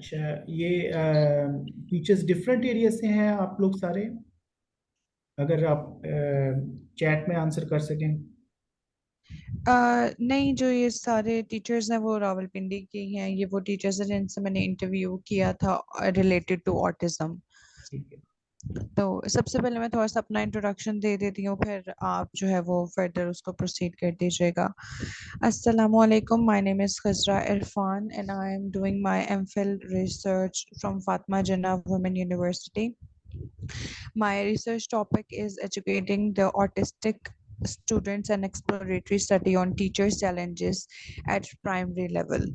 अच्छा, ये teachers different area से हैं आप लोग सारे? अगर आप चैट में आंसर कर सकें। नहीं, जो ये सारे टीचर्स हैं वो रावलपिंडी के ही हैं। ये वो टीचर्स हैं जिनसे मैंने इंटरव्यू किया था रिलेटेड टू ऑटिज्म। ठीक है। तो सबसे पहले मैं थोड़ा सा अपना इंट्रोडक्शन दे देती हूँ, फिर आप जो है वो फर्दर उसको प्रोसीड कर दीजिएगा। अस्सलामु अलैकुम, my name is Khazra Irfan and I am doing my MPhil research from Fatima Jinnah women university. My research topic is educating the autistic students and exploratory study on teachers' challenges at primary level.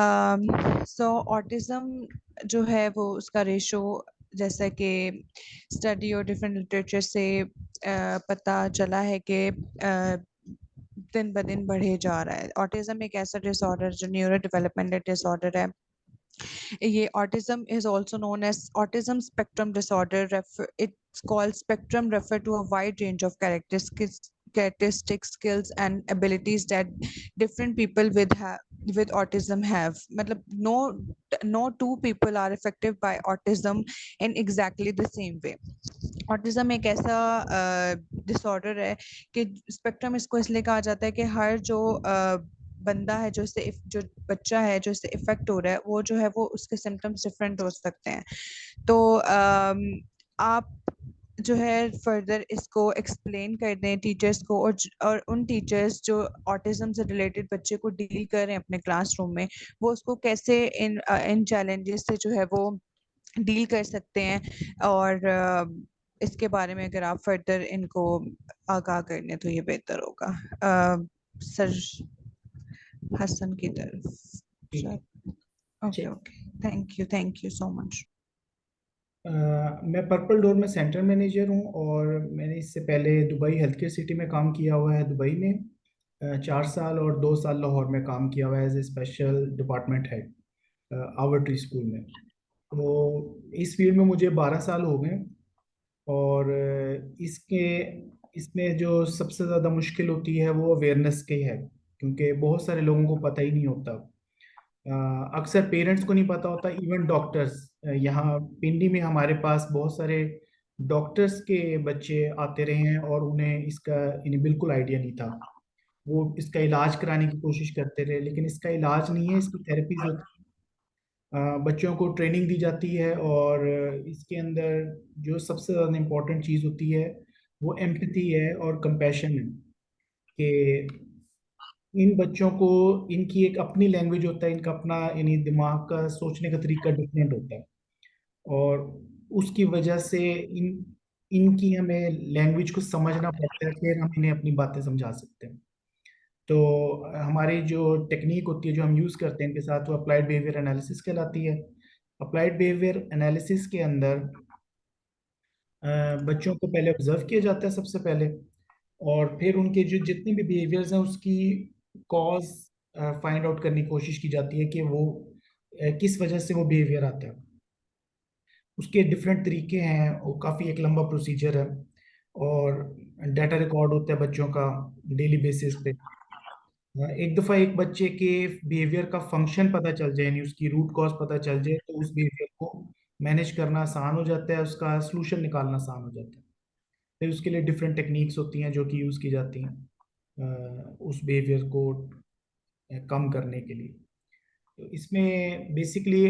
um, so autism जो है वो उसका ratio, जैसा कि study और different literature से पता चला है कि दिन ब दिन बढ़े जा रहा है। ऑटिज्म एक ऐसा डिसऑर्डर जो न्यूरो डेवलपमेंटल डिसऑर्डर है। ये autism is also known as autism spectrum disorder. It's called spectrum refer to a wide range of characteristics, skills and abilities that different people with autism have. मतलब no two people are affected by autism in exactly the same way. Autism एक ऐसा disorder है कि spectrum इसको इसलिए कहा जाता है कि हर जो बंदा है जो बच्चा है जो इससे इफेक्ट हो रहा है, वो जो है वो उसके सिम्टम्स डिफरेंट हो सकते हैं। तो आप जो है फर्दर इसको एक्सप्लेन कर दें टीचर्स को, और उन टीचर्स जो ऑटिज्म से रिलेटेड बच्चे को डील कर रहे हैं अपने क्लासरूम में, वो उसको कैसे इन चैलेंजेस से जो है वो डील कर सकते हैं। और इसके बारे में अगर आप फर्दर इनको आगाह कर लें तो ये बेहतर होगा। सर हसन की तरफ। ठीक सर। है। अच्छा, okay okay, thank you so much. मैं पर्पल डोर में सेंटर मैनेजर हूँ और मैंने इससे पहले दुबई हेल्थ केयर सिटी में काम किया हुआ है। दुबई में 4 साल और 2 साल लाहौर में काम किया हुआ है as a special department head our tree school में। तो इस फील्ड में मुझे 12 साल हो गए। और इसके इसमें जो सबसे ज़्यादा मुश्किल होती है वो अवेयरनेस की है, क्योंकि बहुत सारे लोगों को पता ही नहीं होता। अक्सर पेरेंट्स को नहीं पता होता, इवन डॉक्टर्स। यहाँ पिंडी में हमारे पास बहुत सारे डॉक्टर्स के बच्चे आते रहे हैं और उन्हें इन्हें बिल्कुल आइडिया नहीं था। वो इसका इलाज कराने की कोशिश करते रहे, लेकिन इसका इलाज नहीं है, इसकी थेरेपीज होती हैं। बच्चों को ट्रेनिंग दी जाती है और इसके अंदर जो सबसे ज़्यादा इम्पोर्टेंट चीज़ होती है वो एम्पैथी है और कंपैशन है। कि इन बच्चों को इनकी एक अपनी लैंग्वेज होता है, इनका अपना यानी दिमाग का सोचने का तरीका डिफरेंट होता है। और उसकी वजह से इनकी हमें लैंग्वेज को समझना पड़ता है, फिर हम इन्हें अपनी बातें समझा सकते हैं। तो हमारी जो टेक्निक होती है जो हम यूज़ करते हैं इनके साथ, वो अप्लाइड बिहेवियर एनालिसिस कहलाती है। अप्लाइड बिहेवियर एनालिसिस के अंदर बच्चों को पहले ऑब्जर्व किया जाता है सबसे पहले, और फिर उनके जो जितने भी बिहेवियर्स हैं उसकी कॉज फाइंड आउट करने की कोशिश की जाती है कि वो किस वजह से वो बिहेवियर आता है। उसके डिफरेंट तरीके हैं, वो काफ़ी एक लंबा प्रोसीजर है। और डाटा रिकॉर्ड होता है बच्चों का डेली बेसिस पे। एक दफ़ा एक बच्चे के बिहेवियर का फंक्शन पता चल जाए, यानी उसकी रूट कॉज पता चल जाए, तो उस बिहेवियर को मैनेज करना आसान हो जाता है, उसका सलूशन निकालना आसान हो जाता है। फिर उसके लिए डिफरेंट टेक्निक्स होती हैं जो कि यूज़ की जाती हैं उस बिहेवियर को कम करने के लिए। तो इसमें basically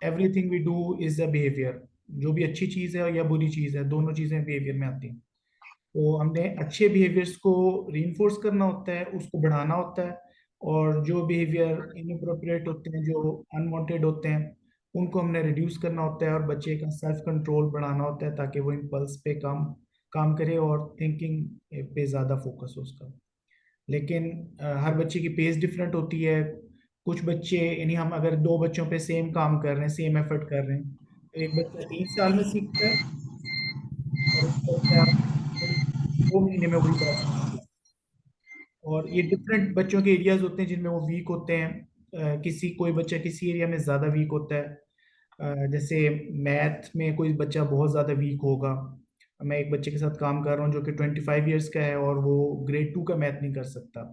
everything we do is a behaviour. जो भी अच्छी चीज़ है या बुरी चीज़ है, दोनों चीज़ें बिहेवियर में आती हैं। तो हमने अच्छे बिहेवियर्स को रीइंफोर्स करना होता है, उसको बढ़ाना होता है। और जो बिहेवियर इनअप्रोप्रिएट होते हैं, जो अनवांटेड होते हैं, उनको हमने रिड्यूस करना होता है और बच्चे का सेल्फ कंट्रोल बढ़ाना होता है, ताकि वो इम्पल्स पे काम काम करे और थिंकिंग पे ज़्यादा फोकस हो उसका। लेकिन हर बच्चे की पेस डिफरेंट होती है। कुछ बच्चे, यानी हम अगर दो बच्चों पे सेम काम कर रहे हैं, सेम एफर्ट कर रहे हैं, तो एक बच्चा 3 साल में सीखता है और एक बच्चा 2 महीने में वही बात सीखता है। और ये डिफरेंट बच्चों के एरियाज होते हैं जिनमें वो वीक होते हैं। किसी कोई बच्चा किसी एरिया में ज़्यादा वीक होता है। जैसे मैथ में कोई बच्चा बहुत ज़्यादा वीक होगा। मैं एक बच्चे के साथ काम कर रहा हूँ जो कि 25 ईयर्स का है और वो ग्रेड 2 का मैथ नहीं कर सकता,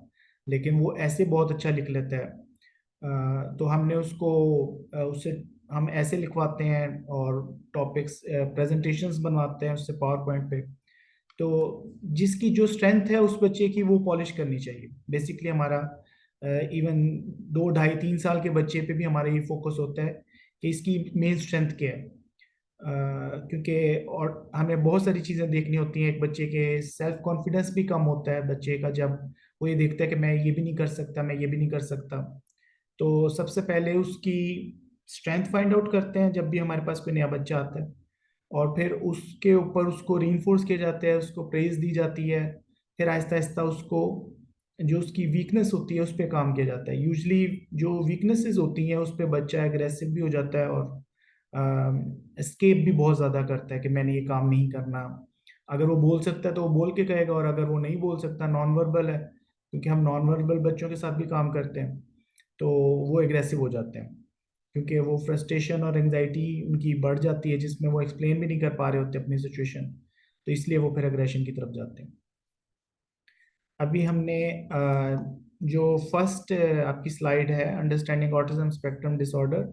लेकिन वो ऐसे बहुत अच्छा लिख लेता है। तो हमने उसको उससे हम ऐसे लिखवाते हैं और टॉपिक्स प्रेजेंटेशंस बनवाते हैं उससे पावर पॉइंट पे। तो जिसकी जो स्ट्रेंथ है उस बच्चे की वो पॉलिश करनी चाहिए। बेसिकली हमारा इवन 2 ढाई 3 साल के बच्चे पे भी हमारा ये फोकस होता है कि इसकी मेन स्ट्रेंथ क्या है। क्योंकि और हमें बहुत सारी चीज़ें देखनी होती हैं। एक बच्चे के सेल्फ कॉन्फिडेंस भी कम होता है बच्चे का जब वो ये देखता है कि मैं ये भी नहीं कर सकता, मैं ये भी नहीं कर सकता। तो सबसे पहले उसकी स्ट्रेंथ फाइंड आउट करते हैं जब भी हमारे पास कोई नया बच्चा आता है, और फिर उसके ऊपर उसको रीइंफोर्स किया जाता है, उसको प्रेज दी जाती है। फिर आहिस्ता आहिस्ता उसको जो उसकी वीकनेस होती है उस पर काम किया जाता है। यूजली जो वीकनेसेस होती हैं उस पर बच्चा एग्रेसिव भी हो जाता है और एस्केप भी बहुत ज़्यादा करता है कि मैंने ये काम नहीं करना। अगर वो बोल सकता है तो वो बोल के कहेगा, और अगर वो नहीं बोल सकता, नॉन वर्बल है, क्योंकि हम नॉन वर्बल बच्चों के साथ भी काम करते हैं, तो वो एग्रेसिव हो जाते हैं क्योंकि वो फ्रस्ट्रेशन और एंजाइटी उनकी बढ़ जाती है जिसमें वो एक्सप्लेन भी नहीं कर पा रहे होते अपनी सिचुएशन। तो इसलिए वो फिर एग्रेशन की तरफ जाते हैं। अभी हमने जो फर्स्ट आपकी स्लाइड है, अंडरस्टैंडिंग ऑटिज्म स्पेक्ट्रम डिसऑर्डर,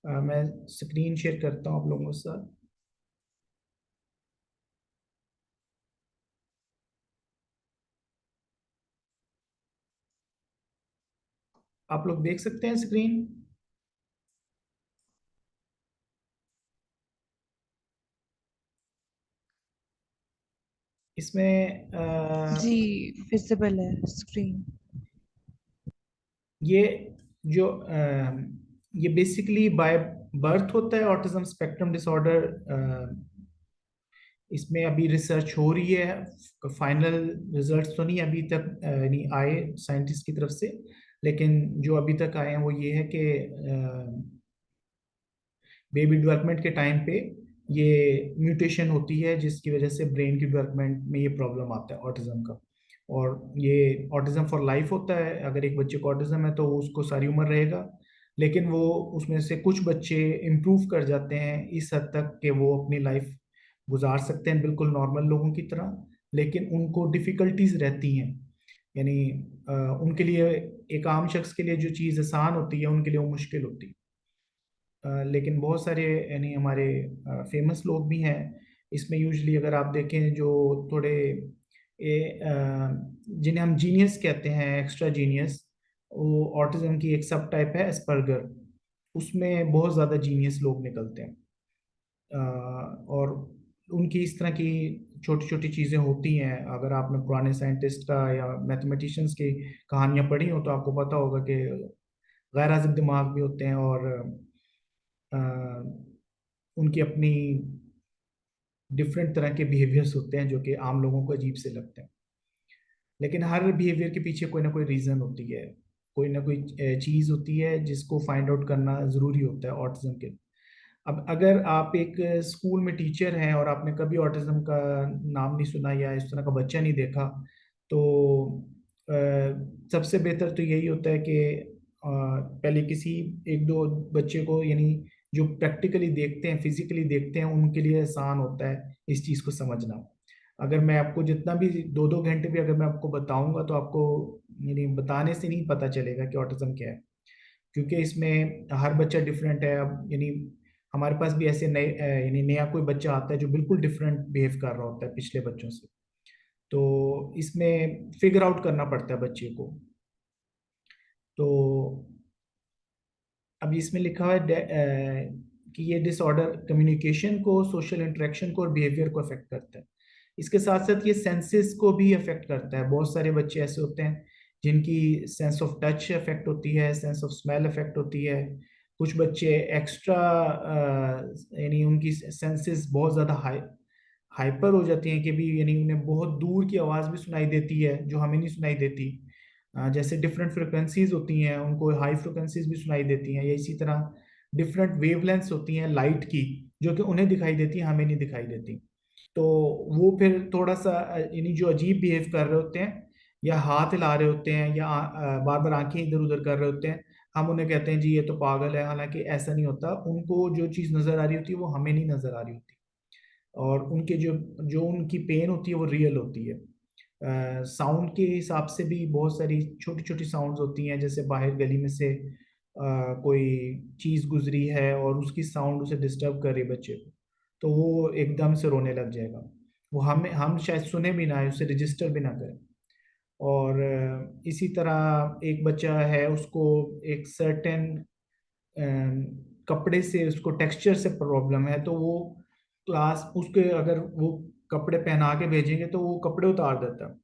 मैं स्क्रीन शेयर करता हूँ आप लोगों के साथ। आप लोग देख सकते हैं स्क्रीन इसमें। जी, विजिबल है स्क्रीन। ये जो ये बेसिकली बाय बर्थ होता है ऑटिज्म स्पेक्ट्रम डिसऑर्डर। इसमें अभी रिसर्च हो रही है, फाइनल रिजल्ट्स तो नहीं अभी तक नहीं आए साइंटिस्ट की तरफ से। लेकिन जो अभी तक आए हैं वो ये है कि बेबी डेवलपमेंट के टाइम पे ये म्यूटेशन होती है जिसकी वजह से ब्रेन की डेवलपमेंट में ये प्रॉब्लम आता है ऑटिज्म का। और ये ऑटिज्म फॉर लाइफ होता है। अगर एक बच्चे को ऑटिज्म है तो वो उसको सारी उम्र रहेगा। लेकिन वो उसमें से कुछ बच्चे इम्प्रूव कर जाते हैं इस हद तक कि वो अपनी लाइफ गुजार सकते हैं बिल्कुल नॉर्मल लोगों की तरह। लेकिन उनको डिफ़िकल्टीज रहती हैं, यानी उनके लिए, एक आम शख्स के लिए जो चीज़ आसान होती है उनके लिए वो मुश्किल होती है। लेकिन बहुत सारे यानी हमारे फेमस लोग भी हैं इसमें। यूजली अगर आप देखें जो थोड़े जिन्हें हम जीनियस कहते हैं, एक्स्ट्रा जीनियस, वो ऑटिज्म की एक सब टाइप है एस्पर्गर। उसमें बहुत ज़्यादा जीनियस लोग निकलते हैं। और उनकी इस तरह की छोटी छोटी चीज़ें होती हैं। अगर आपने पुराने साइंटिस्ट का या मैथमेटिशियंस की कहानियाँ पढ़ी हो तो आपको पता होगा कि गैर हाजिर दिमाग भी होते हैं, और अ, उनकी अपनी डिफरेंट तरह के बिहेवियर्स होते हैं जो कि आम लोगों को अजीब से लगते हैं। लेकिन हर बिहेवियर के पीछे कोई ना कोई रीज़न होती है, कोई ना कोई चीज़ होती है जिसको फाइंड आउट करना ज़रूरी होता है ऑटिज्म के। अब अगर आप एक स्कूल में टीचर हैं और आपने कभी ऑटिज्म का नाम नहीं सुना या इस तरह का बच्चा नहीं देखा, तो अ, सबसे बेहतर तो यही होता है कि पहले किसी एक दो बच्चे को, यानी जो प्रैक्टिकली देखते हैं, फिजिकली देखते हैं, उनके लिए आसान होता है इस चीज़ को समझना। अगर मैं आपको जितना भी 2 2 घंटे भी अगर मैं आपको बताऊंगा तो आपको यानी बताने से नहीं पता चलेगा कि ऑटिज्म क्या है, क्योंकि इसमें हर बच्चा डिफरेंट है। अब यानी हमारे पास भी ऐसे नए यानी नया कोई बच्चा आता है जो बिल्कुल डिफरेंट बिहेव कर रहा होता है पिछले बच्चों से। तो इसमें फिगर आउट करना पड़ता है बच्चे को। तो अभी इसमें लिखा हुआ है कि ये डिसऑर्डर कम्युनिकेशन को, सोशल इंटरेक्शन को और बिहेवियर को अफेक्ट करता है। इसके साथ साथ ये सेंसेस को भी अफेक्ट करता है। बहुत सारे बच्चे ऐसे होते हैं जिनकी सेंस ऑफ टच अफेक्ट होती है, सेंस ऑफ स्मेल अफेक्ट होती है। कुछ बच्चे एक्स्ट्रा यानी उनकी सेंसेस बहुत ज़्यादा हाइपर हो जाती हैं कि भी यानी उन्हें बहुत दूर की आवाज़ भी सुनाई देती है जो हमें नहीं सुनाई देती। जैसे डिफरेंट फ्रिक्वेंसीज होती हैं, उनको हाई फ्रिक्वेंसीज भी सुनाई देती हैं, या इसी तरह डिफरेंट वेवलेंथ्स होती हैं लाइट की जो कि उन्हें दिखाई देती हैं, हमें नहीं दिखाई देती। तो वो फिर थोड़ा सा यानी जो अजीब बिहेव कर रहे होते हैं, या हाथ हिला रहे होते हैं, या बार बार आंखें इधर उधर कर रहे होते हैं, हम उन्हें कहते हैं जी ये तो पागल है। हालांकि ऐसा नहीं होता, उनको जो चीज़ नज़र आ रही होती है वो हमें नहीं नज़र आ रही होती। और उनके जो जो उनकी पेन होती है वो रियल होती है। साउंड के हिसाब से भी बहुत सारी छोटी छोटी साउंड्स होती हैं, जैसे बाहर गली में से कोई चीज़ गुजरी है और उसकी साउंड उसे डिस्टर्ब कर रही है बच्चे को, तो वो एकदम से रोने लग जाएगा। वो हम शायद सुने भी ना है, उसे रजिस्टर भी ना करें। और इसी तरह एक बच्चा है, उसको एक सर्टेन कपड़े से, उसको टेक्सचर से प्रॉब्लम है, तो वो क्लास उसके अगर वो कपड़े पहना के भेजेंगे तो वो कपड़े उतार देता है।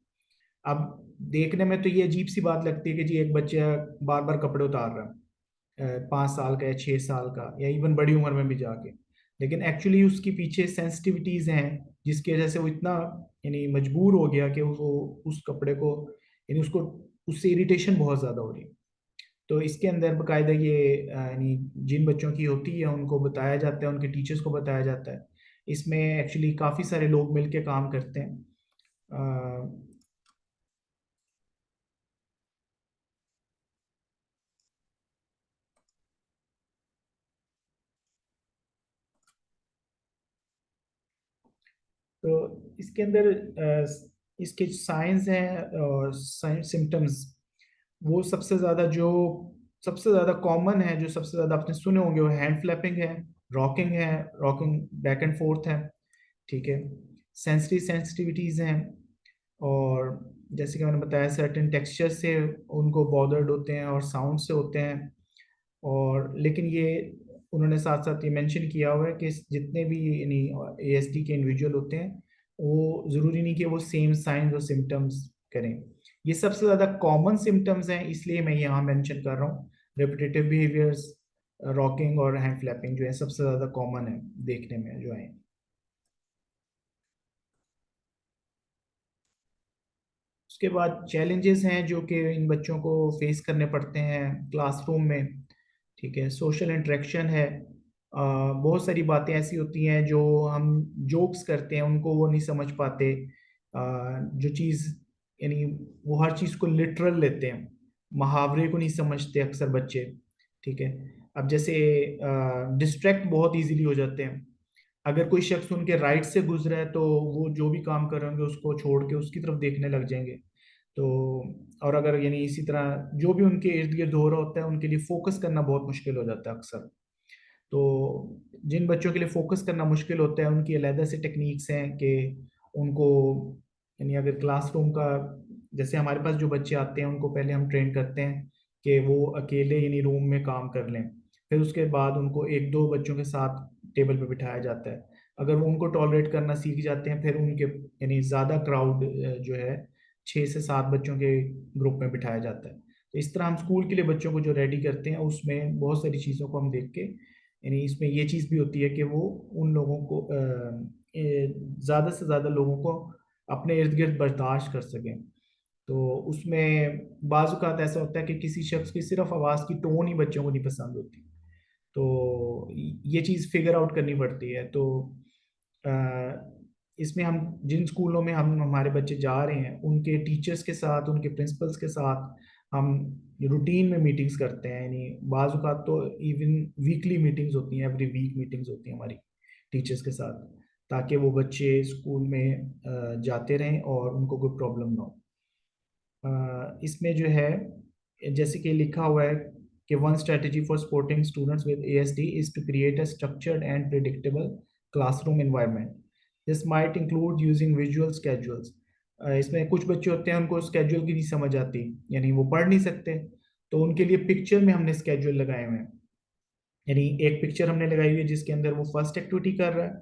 अब देखने में तो ये अजीब सी बात लगती है कि जी एक बच्चा बार बार कपड़े उतार रहा है, 5 साल का या 6 साल का या इवन बड़ी उम्र में भी जाके, लेकिन एक्चुअली उसकी पीछे सेंसिटिविटीज हैं जिसकी वजह से वो इतना यानी मजबूर हो गया कि वो उस कपड़े को यानी उसको उससे इरिटेशन बहुत ज्यादा हो रही है। तो इसके अंदर बकायदा ये यानी जिन बच्चों की होती है उनको बताया जाता है, उनके टीचर्स को बताया जाता है। इसमें एक्चुअली काफ़ी सारे लोग मिलके काम करते हैं। अ, तो इसके अंदर इसके साइंस हैं और सिम्टम्स, वो सबसे ज़्यादा कॉमन है, जो सबसे ज़्यादा आपने सुने होंगे, वो हैंड फ्लैपिंग है, रॉकिंग बैक एंड फोर्थ है, ठीक है, सेंसिटिविटीज़ हैं, और जैसे कि मैंने बताया सर्टेन टेक्सचर से उनको बॉदर्ड होते हैं और साउंड से होते हैं। और लेकिन ये उन्होंने साथ साथ ये मेंशन किया हुआ है कि जितने भी यानी एएसडी के इंडिविजुअल होते हैं, वो ज़रूरी नहीं कि वो सेम साइंस और सिम्टम्स करें। ये सबसे ज़्यादा कॉमन सिम्टम्स हैं, इसलिए मैं यहाँ मेंशन कर रहा हूँ। रेपिटेटिव बिहेवियर्स, रॉकिंग और हैंड फ्लैपिंग जो है सबसे ज़्यादा कॉमन है देखने में जो है। उसके बाद चैलेंजेस हैं जो कि इन बच्चों को फेस करने पड़ते हैं क्लासरूम में, ठीक है। सोशल इंटरेक्शन है, बहुत सारी बातें ऐसी होती हैं जो हम जोक्स करते हैं उनको वो नहीं समझ पाते, जो चीज़ यानी वो हर चीज़ को लिटरल लेते हैं, मुहावरे को नहीं समझते अक्सर बच्चे, ठीक है। अब जैसे डिस्ट्रैक्ट बहुत इजीली हो जाते हैं, अगर कोई शख्स उनके राइट से गुजरा है तो वो जो भी काम कर रहे होंगे उसको छोड़ के उसकी तरफ देखने लग जाएंगे। तो और अगर यानी इसी तरह जो भी उनके इर्द गिर्द हो रहा होता है उनके लिए फोकस करना बहुत मुश्किल हो जाता है अक्सर। तो जिन बच्चों के लिए फोकस करना मुश्किल होता है उनकी अलहदा से टेक्निक्स हैं कि उनको यानी अगर क्लासरूम का, जैसे हमारे पास जो बच्चे आते हैं उनको पहले हम ट्रेन करते हैं कि वो अकेले यानी रूम में काम कर लें, फिर उसके बाद उनको एक दो बच्चों के साथ टेबल पे बिठाया जाता है। अगर वो उनको टॉलरेट करना सीख जाते हैं फिर उनके यानी ज़्यादा क्राउड जो है 6 से 7 बच्चों के ग्रुप में बिठाया जाता है। तो इस तरह हम स्कूल के लिए बच्चों को जो रेडी करते हैं उसमें बहुत सारी चीज़ों को हम देख के, यानी इसमें ये चीज़ भी होती है कि वो उन लोगों को ज़्यादा से ज़्यादा लोगों को अपने इर्द गिर्द बर्दाश्त कर सकें। तो उसमें बाज़ औक़ात ऐसा होता है कि किसी शख्स की सिर्फ आवाज़ की टोन ही बच्चों को नहीं पसंद होती, तो ये चीज़ फिगर आउट करनी पड़ती है। तो अ, इसमें हम जिन स्कूलों में हम हमारे बच्चे जा रहे हैं उनके टीचर्स के साथ, उनके प्रिंसिपल्स के साथ हम रूटीन में मीटिंग्स करते हैं, यानी बाज़ औक़ात तो इवन वीकली मीटिंग्स होती हैं, एवरी वीक मीटिंग्स होती हैं हमारी टीचर्स के साथ, ताकि वो बच्चे स्कूल में जाते रहें और उनको कोई प्रॉब्लम ना हो। इसमें जो है जैसे कि लिखा हुआ है कि one strategy for supporting students with ASD is to create a structured and predictable classroom environment. This might include using visual schedules. इसमें कुछ बच्चे होते हैं उनको स्केड्यूल की नहीं समझ आती, यानी वो पढ़ नहीं सकते, तो उनके लिए पिक्चर में हमने स्केड्यूल लगाए हुए हैं। यानी एक पिक्चर हमने लगाई हुई है जिसके अंदर वो फर्स्ट एक्टिविटी कर रहा है,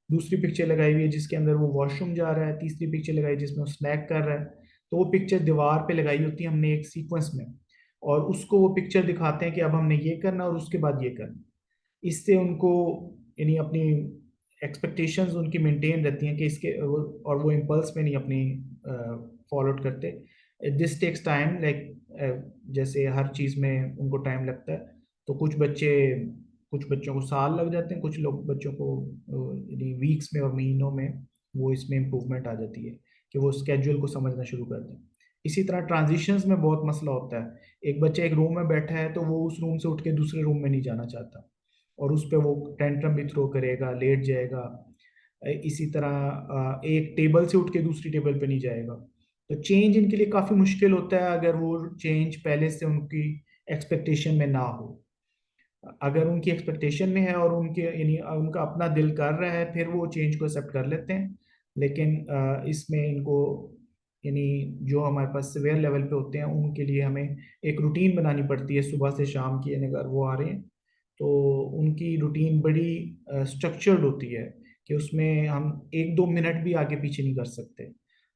दूसरी पिक्चर लगाई हुई है जिसके अंदर वो वॉशरूम जा रहा है, तीसरी पिक्चर लगाई जिसमें वो स्नैक कर रहा है। तो वो पिक्चर दीवार पे लगाई होती है हमने एक सीक्वेंस में, और उसको वो पिक्चर दिखाते हैं कि अब हमने ये करना और उसके बाद ये करना। इससे उनको यानी अपनी एक्सपेक्टेशंस उनकी मेंटेन रहती हैं कि और वो इम्पल्स में नहीं अपनी फॉलो आउट करते। दिस टेक्स टाइम, लाइक जैसे हर चीज़ में उनको टाइम लगता है। तो कुछ बच्चों को साल लग जाते हैं, कुछ लोग बच्चों को यानी वीक्स में और महीनों में वो इसमें इम्प्रूवमेंट आ जाती है कि वो स्केड्यूल को समझना शुरू कर दें। इसी तरह ट्रांजिशंस में बहुत मसला होता है। एक बच्चा एक रूम में बैठा है तो वो उस रूम से उठ के दूसरे रूम में नहीं जाना चाहता, और उस पे वो टेंट्रम भी थ्रो करेगा, लेट जाएगा। इसी तरह एक टेबल से उठ के दूसरी टेबल पे नहीं जाएगा। तो चेंज इनके लिए काफ़ी मुश्किल होता है अगर वो चेंज पहले से उनकी एक्सपेक्टेशन में ना हो। अगर उनकी एक्सपेक्टेशन में है और उनके यानी उनका अपना दिल कर रहा है, फिर वो चेंज को एक्सेप्ट कर लेते हैं। लेकिन इसमें इनको यानी जो हमारे पास सिवियर लेवल पे होते हैं उनके लिए हमें एक रूटीन बनानी पड़ती है सुबह से शाम की। यानी अगर वो आ रहे हैं तो उनकी रूटीन बड़ी स्ट्रक्चर्ड होती है कि उसमें हम 1-2 मिनट भी आगे पीछे नहीं कर सकते।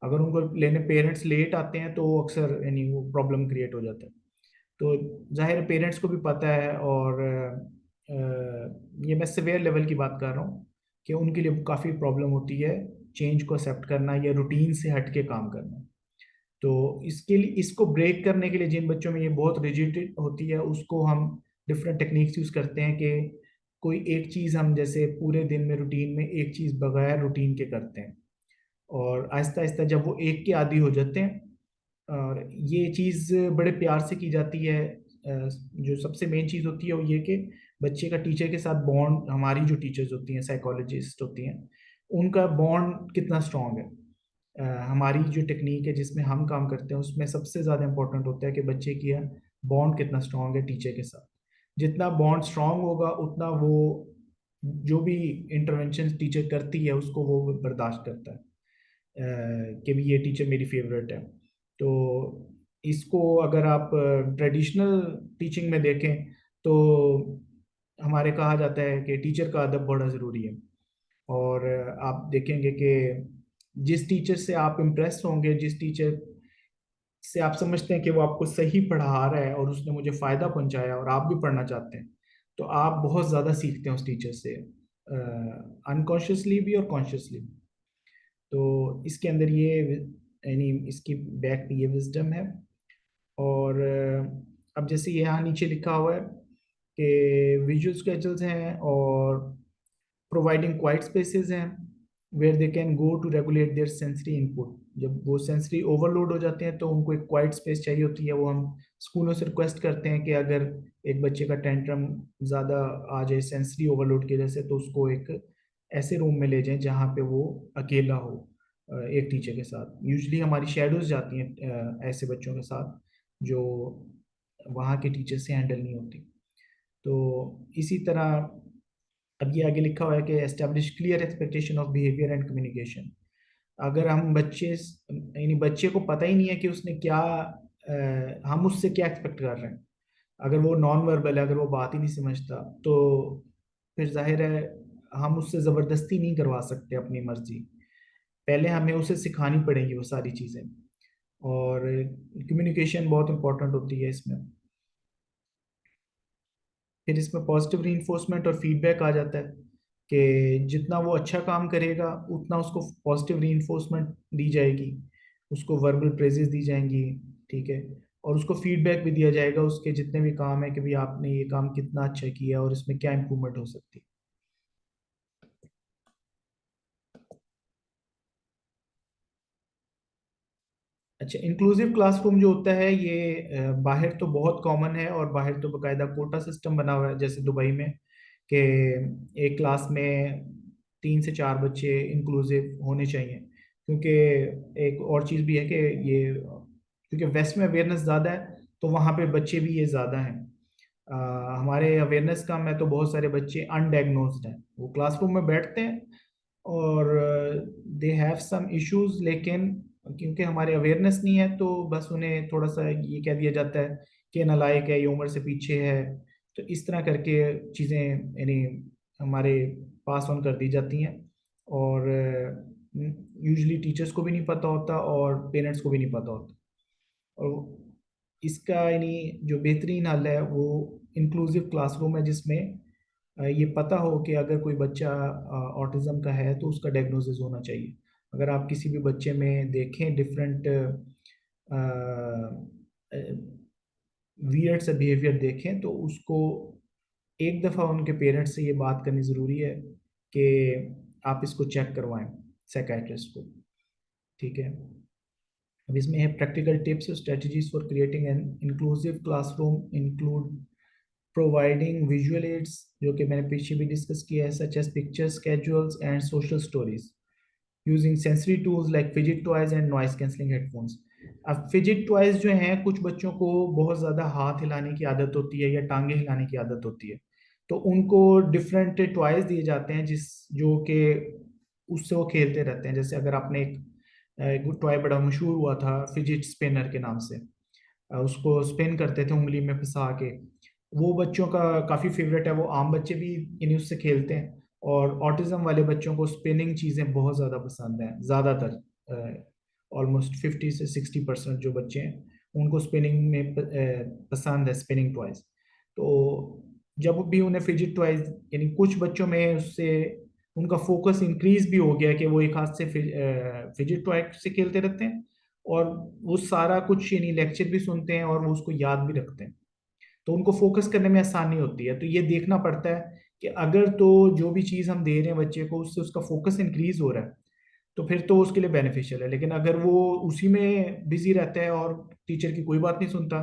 अगर उनको लेने पेरेंट्स लेट आते हैं तो अक्सर यानी वो प्रॉब्लम क्रिएट हो जाता है। तो जाहिर है पेरेंट्स को भी पता है। और ये मैं सिवियर लेवल की बात कर रहा हूँ कि उनके लिए काफ़ी प्रॉब्लम होती है चेंज को एक्सेप्ट करना या रूटीन से हट के काम करना। तो इसके लिए, इसको ब्रेक करने के लिए जिन बच्चों में ये बहुत रिजिड होती है उसको हम डिफरेंट टेक्निक्स यूज़ करते हैं कि कोई एक चीज़ हम जैसे पूरे दिन में रूटीन में एक चीज़ बगैर रूटीन के करते हैं, और आहिस्ता आहिस्ता जब वो एक के आदी हो जाते हैं, और ये चीज़ बड़े प्यार से की जाती है। जो सबसे मेन चीज़ होती है वो ये कि बच्चे का टीचर के साथ बॉन्ड, हमारी जो टीचर्स होती हैं साइकोलॉजिस्ट होती हैं उनका बॉन्ड कितना स्ट्रांग है। हमारी जो टेक्निक है जिसमें हम काम करते हैं उसमें सबसे ज़्यादा इंपॉर्टेंट होता है कि बच्चे की बॉन्ड कितना स्ट्रांग है टीचर के साथ। जितना बॉन्ड स्ट्रांग होगा उतना वो जो भी इंटरवेंशन टीचर करती है उसको वो बर्दाश्त करता है, कि भी ये टीचर मेरी फेवरेट है। तो इसको अगर आप ट्रेडिशनल टीचिंग में देखें तो हमारे कहा जाता है कि टीचर का अदब बड़ा ज़रूरी है। और आप देखेंगे कि जिस टीचर से आप इम्प्रेस होंगे, जिस टीचर से आप समझते हैं कि वो आपको सही पढ़ा रहा है और उसने मुझे फ़ायदा पहुंचाया और आप भी पढ़ना चाहते हैं, तो आप बहुत ज़्यादा सीखते हैं उस टीचर से, अनकॉन्शियसली भी और कॉन्शियसली भी। तो इसके अंदर ये यानी इसकी बैक पे ये विजडम है। और अब जैसे यहाँ नीचे लिखा हुआ है कि विजुअल स्केचल्स हैं और प्रोवाइडिंग क्वाइट स्पेसेस हैं where they can go to regulate their sensory input. जब वो सेंसरी ओवरलोड हो जाते हैं तो उनको एक क्वाइट स्पेस चाहिए होती है। वो हम स्कूलों से रिक्वेस्ट करते हैं कि अगर एक बच्चे का टेंट्रम ज़्यादा आ जाए सेंसरी ओवरलोड की वजह से तो उसको एक ऐसे रूम में ले जाएं जहाँ पे वो अकेला हो, एक टीचर के साथ। यूजली हमारी शेडोज जाती हैं ऐसे बच्चों के साथ जो वहाँ के टीचर से हैंडल नहीं होती। तो इसी तरह अब ये आगे लिखा हुआ है कि establish clear expectation of behaviour and communication. अगर हम बच्चे यानी बच्चे को पता ही नहीं है कि उसने क्या हम उससे क्या एक्सपेक्ट कर रहे हैं, अगर वो नॉन वर्बल है, अगर वो बात ही नहीं समझता, तो फिर जाहिर है हम उससे ज़बरदस्ती नहीं करवा सकते अपनी मर्जी। पहले हमें उसे सिखानी पड़ेगी वो सारी चीज़ें। और कम्युनिकेशन बहुत इंपॉर्टेंट होती है इसमें। फिर इसमें पॉजिटिव रीइंफोर्समेंट और फीडबैक आ जाता है कि जितना वो अच्छा काम करेगा उतना उसको पॉजिटिव रीइंफोर्समेंट दी जाएगी, उसको वर्बल प्रेजेस दी जाएंगी, ठीक है। और उसको फीडबैक भी दिया जाएगा उसके जितने भी काम है कि भाई आपने ये काम कितना अच्छा किया और इसमें क्या इम्प्रूवमेंट हो सकती है। अच्छा, इंक्लूसिव क्लासरूम जो होता है ये बाहर तो बहुत कॉमन है और बाहर तो बाकायदा कोटा सिस्टम बना हुआ है जैसे दुबई में, कि एक क्लास में 3 से 4 बच्चे इंक्लूसिव होने चाहिए। क्योंकि एक और चीज़ भी है कि ये क्योंकि वेस्ट में अवेयरनेस ज़्यादा है तो वहाँ पे बच्चे भी ये ज़्यादा हैं। हमारे अवेयरनेस कम है तो बहुत सारे बच्चे अनडायग्नोज्ड हैं, वो क्लासरूम में बैठते हैं और दे हैव सम इश्यूज, लेकिन क्योंकि हमारे अवेयरनेस नहीं है तो बस उन्हें थोड़ा सा ये कह दिया जाता है कि नालायक है, ये उम्र से पीछे है। तो इस तरह करके चीज़ें यानी हमारे पास ऑन कर दी जाती हैं। और यूजुअली टीचर्स को भी नहीं पता होता और पेरेंट्स को भी नहीं पता होता। और इसका यानी जो बेहतरीन हल है वो इंक्लूसिव क्लासरूम है जिसमें ये पता हो कि अगर कोई बच्चा ऑटिज्म का है तो उसका डायग्नोसिस होना चाहिए। अगर आप किसी भी बच्चे में देखें डिफरेंट वियर्ड सा बिहेवियर देखें तो उसको एक दफ़ा उनके पेरेंट्स से ये बात करनी ज़रूरी है कि आप इसको चेक करवाएं साइकेट्रिस्ट को, ठीक है। अब इसमें है प्रैक्टिकल टिप्स और strategies for creating an inclusive classroom include providing visual aids, जो कि मैंने पीछे भी डिस्कस किया है, such as pictures, schedules and social stories, using sensory tools like fidget toys and noise cancelling headphones. अब फिजिट टॉयज जो हैं, कुछ बच्चों को बहुत ज़्यादा हाथ हिलाने की आदत होती है या टांगे हिलाने की आदत होती है, तो उनको डिफरेंट टॉयज दिए जाते हैं जिस जो कि उससे वो खेलते रहते हैं। जैसे अगर आपने एक टॉय बड़ा मशहूर हुआ था फिजिट स्पिनर के नाम से, उसको स्पिन करते थे उंगली में फंसा के, वो बच्चों का काफ़ी फेवरेट है। वो आम बच्चे भी इन्हीं उससे खेलते हैं, और ऑटिज्म वाले बच्चों को स्पिनिंग चीज़ें बहुत ज़्यादा पसंद हैं। ज़्यादातर ऑलमोस्ट 50 से 60% जो बच्चे हैं उनको स्पिनिंग में पसंद है, स्पिनिंग टॉयज। तो जब भी उन्हें फिजिट टॉयज, यानी कुछ बच्चों में उससे उनका फोकस इंक्रीज भी हो गया कि वो एक हाथ से फिजिट टॉय से खेलते रहते हैं, और वो सारा कुछ यानी लेक्चर भी सुनते हैं और वो उसको याद भी रखते हैं, तो उनको फोकस करने में आसानी होती है। तो ये देखना पड़ता है कि अगर तो जो भी चीज़ हम दे रहे हैं बच्चे को उससे उसका फोकस इंक्रीज हो रहा है तो फिर तो उसके लिए बेनिफिशियल है, लेकिन अगर वो उसी में बिजी रहता है और टीचर की कोई बात नहीं सुनता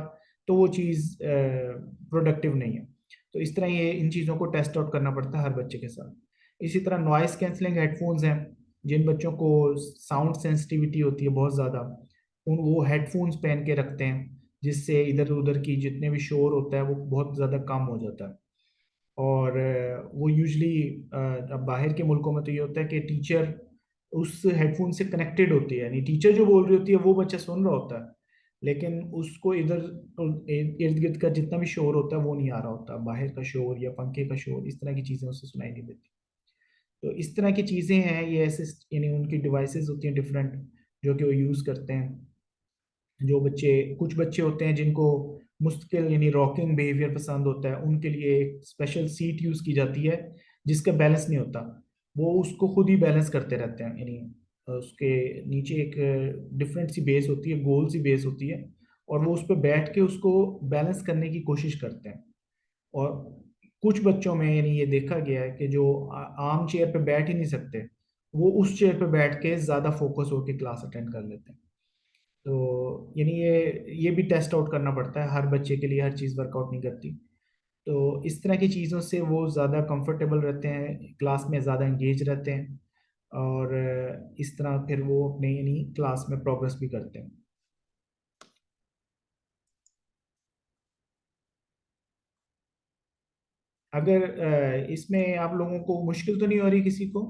तो वो चीज़ प्रोडक्टिव नहीं है। तो इस तरह ये इन चीज़ों को टेस्ट आउट करना पड़ता है हर बच्चे के साथ। इसी तरह नॉइस कैंसलिंग हेडफोन्स हैं, जिन बच्चों को साउंड सेंसिटिविटी होती है बहुत ज़्यादा, उन वो हेडफोन्स पहन के रखते हैं, जिससे इधर उधर की जितने भी शोर होता है वो बहुत ज़्यादा कम हो जाता है। और वो यूजली अब बाहर के मुल्कों में तो ये होता है कि टीचर उस हेडफोन से कनेक्टेड होती है, यानी टीचर जो बोल रही होती है वो बच्चा सुन रहा होता है, लेकिन उसको इधर इर्द गिर्द का जितना भी शोर होता है वो नहीं आ रहा होता, बाहर का शोर या पंखे का शोर, इस तरह की चीज़ें उससे सुनाई नहीं देती। तो इस तरह की चीज़ें हैं, ये ऐसे यानी उनकी डिवाइसेस होती हैं डिफरेंट जो कि वो यूज़ करते हैं। जो बच्चे कुछ बच्चे होते हैं जिनको मुस्तकिल यानी रॉकिंग बिहेवियर पसंद होता है, उनके लिए एक स्पेशल सीट यूज़ की जाती है जिसका बैलेंस नहीं होता, वो उसको खुद ही बैलेंस करते रहते हैं। यानी उसके नीचे एक डिफरेंट सी बेस होती है, गोल सी बेस होती है, और वो उस पर बैठ के उसको बैलेंस करने की कोशिश करते हैं। और कुछ बच्चों में यानी ये देखा गया है कि जो आम चेयर पे बैठ ही नहीं सकते, वो उस चेयर पे बैठ के ज़्यादा फोकस होकर क्लास अटेंड कर लेते हैं। तो यानी ये भी टेस्ट आउट करना पड़ता है, हर बच्चे के लिए हर चीज़ वर्कआउट नहीं करती। तो इस तरह की चीज़ों से वो ज़्यादा कंफर्टेबल रहते हैं, क्लास में ज़्यादा इंगेज रहते हैं, और इस तरह फिर वो अपने यानी क्लास में प्रोग्रेस भी करते हैं। अगर इसमें आप लोगों को मुश्किल तो नहीं हो रही किसी को?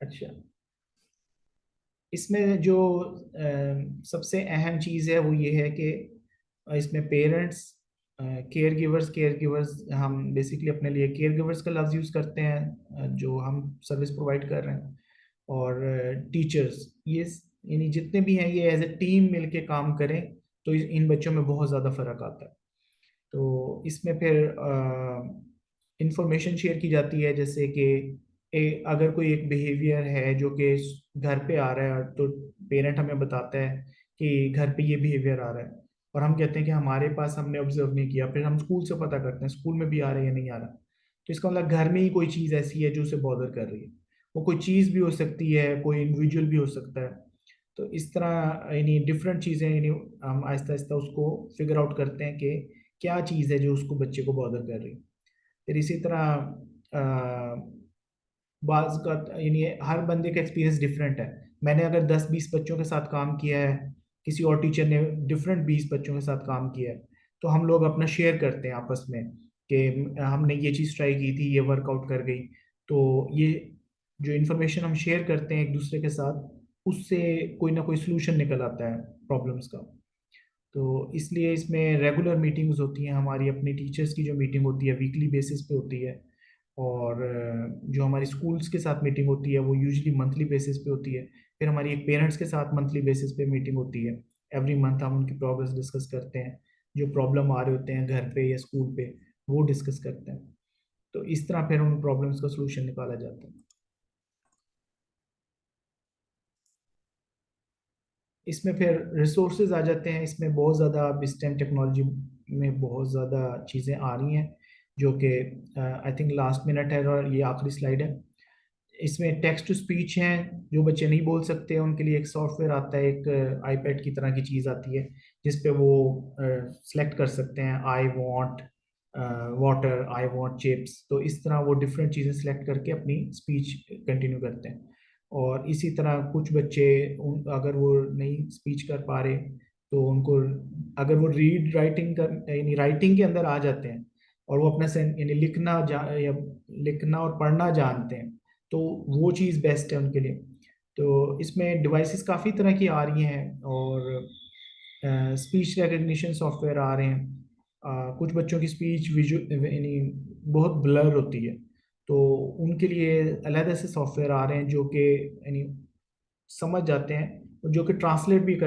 अच्छा, इसमें जो सबसे अहम चीज़ है वो ये है कि इसमें पेरेंट्स, केयर गिवर्स, हम बेसिकली अपने लिए केयर गिवर्स का लफ्ज़ यूज़ करते हैं, जो हम सर्विस प्रोवाइड कर रहे हैं, और टीचर्स, ये यानी जितने भी हैं ये एज ए टीम मिलके काम करें तो इन बच्चों में बहुत ज़्यादा फ़र्क आता है। तो इसमें फिर इंफॉर्मेशन शेयर की जाती है, जैसे कि अगर कोई एक बिहेवियर है जो कि घर पे आ रहा है तो पेरेंट हमें बताता है कि घर पे ये बिहेवियर आ रहा है, और हम कहते हैं कि हमारे पास हमने ऑब्जर्व नहीं किया, फिर हम स्कूल से पता करते हैं स्कूल में भी आ रहा है या नहीं आ रहा। तो इसका मतलब घर में ही कोई चीज़ ऐसी है जो उसे बॉदर कर रही है। वो कोई चीज़ भी हो सकती है, कोई इंडिविजुअल भी हो सकता है। तो इस तरह यानी डिफरेंट चीज़ें, यानी हम आहिस्ता आहिस्ता उसको फिगर आउट करते हैं कि क्या चीज़ है जो उसको बच्चे को बॉदर कर रही है। फिर इसी तरह बाज का यानी हर बंदे का एक्सपीरियंस डिफरेंट है। मैंने अगर 10-20 बच्चों के साथ काम किया है, किसी और टीचर ने डिफरेंट 20 बच्चों के साथ काम किया है, तो हम लोग अपना शेयर करते हैं आपस में कि हमने ये चीज़ ट्राई की थी, ये वर्कआउट कर गई। तो ये जो इन्फॉर्मेशन हम शेयर करते हैं एक दूसरे के साथ, उससे कोई ना कोई सोल्यूशन निकल आता है प्रॉब्लम्स का। तो इसलिए इसमें रेगुलर मीटिंग्स होती हैं हमारी, अपनी टीचर्स की जो मीटिंग होती है वीकली बेसिस पे होती है, और जो हमारी स्कूल्स के साथ मीटिंग होती है वो यूजुअली मंथली बेसिस पे होती है। फिर हमारी एक पेरेंट्स के साथ मंथली बेसिस पे मीटिंग होती है। एवरी मंथ हम उनकी प्रोग्रेस डिस्कस करते हैं, जो प्रॉब्लम आ रहे होते हैं घर पे या स्कूल पे वो डिस्कस करते हैं। तो इस तरह फिर उन प्रॉब्लम्स का सोल्यूशन निकाला जाता है। इसमें फिर रिसोर्सेज आ जाते हैं, इसमें बहुत ज़्यादा अब इस टाइम टेक्नोलॉजी में बहुत ज़्यादा चीज़ें आ रही हैं जो कि आई थिंक लास्ट मिनट है और ये आखिरी स्लाइड है। इसमें टेक्स्ट टू स्पीच हैं, जो बच्चे नहीं बोल सकते उनके लिए एक सॉफ्टवेयर आता है, एक आईपैड की तरह की चीज़ आती है जिस पे वो सेलेक्ट कर सकते हैं I want water, I want chips, तो इस तरह वो डिफरेंट चीज़ें सेलेक्ट करके अपनी स्पीच कंटिन्यू करते हैं। और इसी तरह कुछ बच्चे अगर वो नहीं स्पीच कर पा रहे तो उनको, अगर वो रीड राइटिंग कर यानी राइटिंग के अंदर आ जाते हैं और वो अपना यानी या लिखना और पढ़ना जानते हैं, तो वो चीज़ बेस्ट है उनके लिए। तो इसमें डिवाइसेस काफ़ी तरह की आ रही हैं और स्पीच रिकग्निशन सॉफ्टवेयर आ रहे हैं। कुछ बच्चों की स्पीच विजुअल यानी बहुत ब्लर होती है, तो उनके लिए अलग से सॉफ्टवेयर आ रहे हैं जो कि यानी समझ जाते हैं, और जो कि ट्रांसलेट भी कर